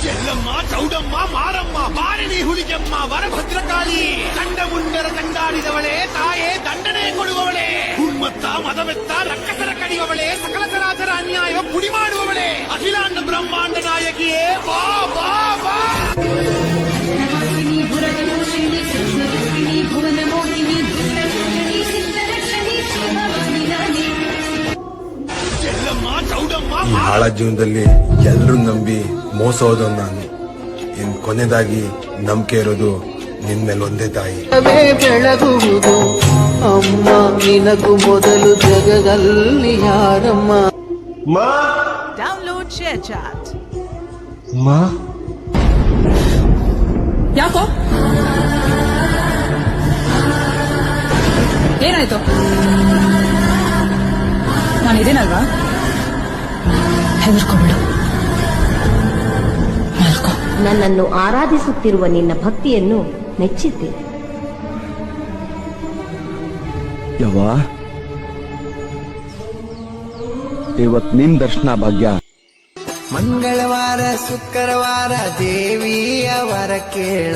చెల్లమ్మ చౌడమ్మ మారమ్మ బారిని ಹುಲಿಗೆಮ್ಮ ವರಭದ್ರಕಾಳಿ ದಂಡ ಮುಂಡರ ದಂಡಾಡಿದವಳೆ ತಾಯೇ ದಂಡನೆ ಕೊಡುವವಳೆ ಉನ್ಮತ್ತ ಮದವೆತ್ತ ರಕ್ಕಸರ ಕಡಿಯುವವಳೆ ಸಕಲ ಚರಾಚರ ಅನ್ಯಾಯ ಪುಡಿ ಮಾಡುವವಳೆ ಅಖಿಲಾಂಡ ಬ್ರಹ್ಮಾಂಡ ನಾಯಕಿಯೇ ಬಾ ಬಾ ಬಾ ಈ ಹಾಳ ಜೀವನದಲ್ಲಿ ಎಲ್ರೂ ನಂಬಿ ಮೋಸ ಹೋದವ್ ನಾನು. ಇನ್ ಕೊನೆದಾಗಿ ನಂಬಿಕೆ ಇರೋದು ನಿನ್ ಮೇಲೆ ಒಂದೇ ತಾಯಿ. ಬೆಳಗುವುದು ಅಮ್ಮ ನಿನಗೂ ಮೊದಲು ಜಗದಲ್ಲಿ ಯಾರಮ್ಮ. Download share chat. ಯಾಕೋ ಏನಾಯ್ತು? ನಾನಿದೇನಲ್ವಾ? ಹೆದರ್ಕೊಬೇಡ, ಮಲ್ಕೋ. ನನ್ನನ್ನು ಆರಾಧಿಸುತ್ತಿರುವ ನಿನ್ನ ಭಕ್ತಿಯನ್ನು ಮೆಚ್ಚಿದ್ದೆ. ಯವ್ವ, ಇವತ್ ನಿನ್ ದರ್ಶನ ಭಾಗ್ಯ. ಮಂಗಳವಾರ ಶುಕ್ರವಾರ ದೇವಿಯ ವರ ಕೇಳ,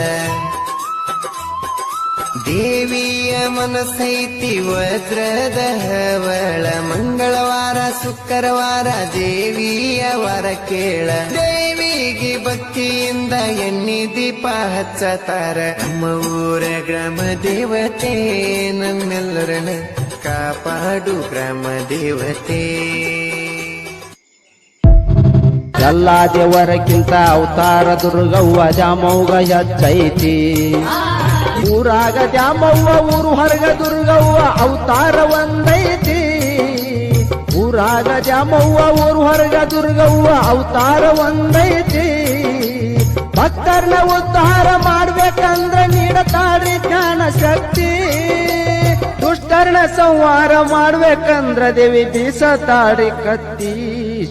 ದೇವಿಯ ಮನಸೈತಿ ವಜ್ರದ ಹವಳ. ಮಂಗಳವಾರ ಶುಕ್ರವಾರ ದೇವಿಯ ವರ ಕೇಳ, ದೇವಿಗೆ ಭಕ್ತಿಯಿಂದ ಎಣ್ಣೆ ದೀಪ ಹಚ್ಚತಾರ. ನಮ್ಮ ಊರ ಗ್ರಾಮ ದೇವತೆ ನಮ್ಮೆಲ್ಲರನ್ನ ಕಾಪಾಡು ಗ್ರಾಮ ದೇವತೆ. ಎಲ್ಲ ದೇವರಕ್ಕಿಂತ ಅವತಾರ ದುರ್ಗವ್ವ ಜಾಮವ್ವ ಹೆಚ್ಚೈತಿ. ಊರಾಗ ದ್ಯಾಮವ್ವ ಊರು ಹೊರಗ ದುರ್ಗವ್ವ ಅವತಾರ ಒಂದೈತಿ. ಊರಾಗ ದ್ಯಾಮವ್ವ ಊರು ಹೊರಗ ದುರ್ಗವ್ವ ಅವತಾರ ಒಂದೈತಿ. ಭಕ್ತರನ್ನ ಉದ್ಧಾರ ಮಾಡ್ಬೇಕಂದ್ರೆ ನೀಡತಾಳ್ರಿ ಜ್ಞಾನ ಶಕ್ತಿ. ದುಷ್ಟರನ್ನ ಸಂಹಾರ ಮಾಡ್ಬೇಕಂದ್ರ ದೇವಿ ಬೀಸತಾಡಿ ಕತ್ತಿ.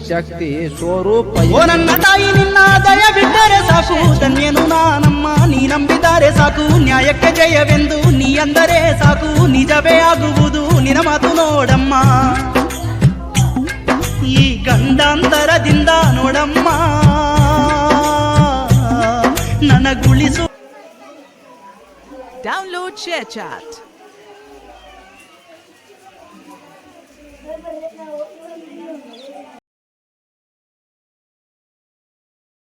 ಶಕ್ತಿ ಸ್ವರೂಪ ಓ ನನ್ನ ತಾಯಿ, ನಿನ್ನ ದಯ ಬಿಟ್ಟರೆ ಸಾಕು, ಧನ್ಯನು ನಾನಮ್ಮ. ನೀ ನಂಬಿದರೆ ಸಾಕು, ನ್ಯಾಯಕ್ಕೆ ಜಯವೆಂದು ನೀ ಅಂದರೆ ಸಾಕು, ನಿಜವೇ ಆಗುವುದು ನಿನ್ನ ಮಾತು ನೋಡಮ್ಮ. ಈ ಗಂಡಾಂತರದಿಂದ ನೋಡಮ್ಮ ನನಗುಳಿಸು. Download share chat.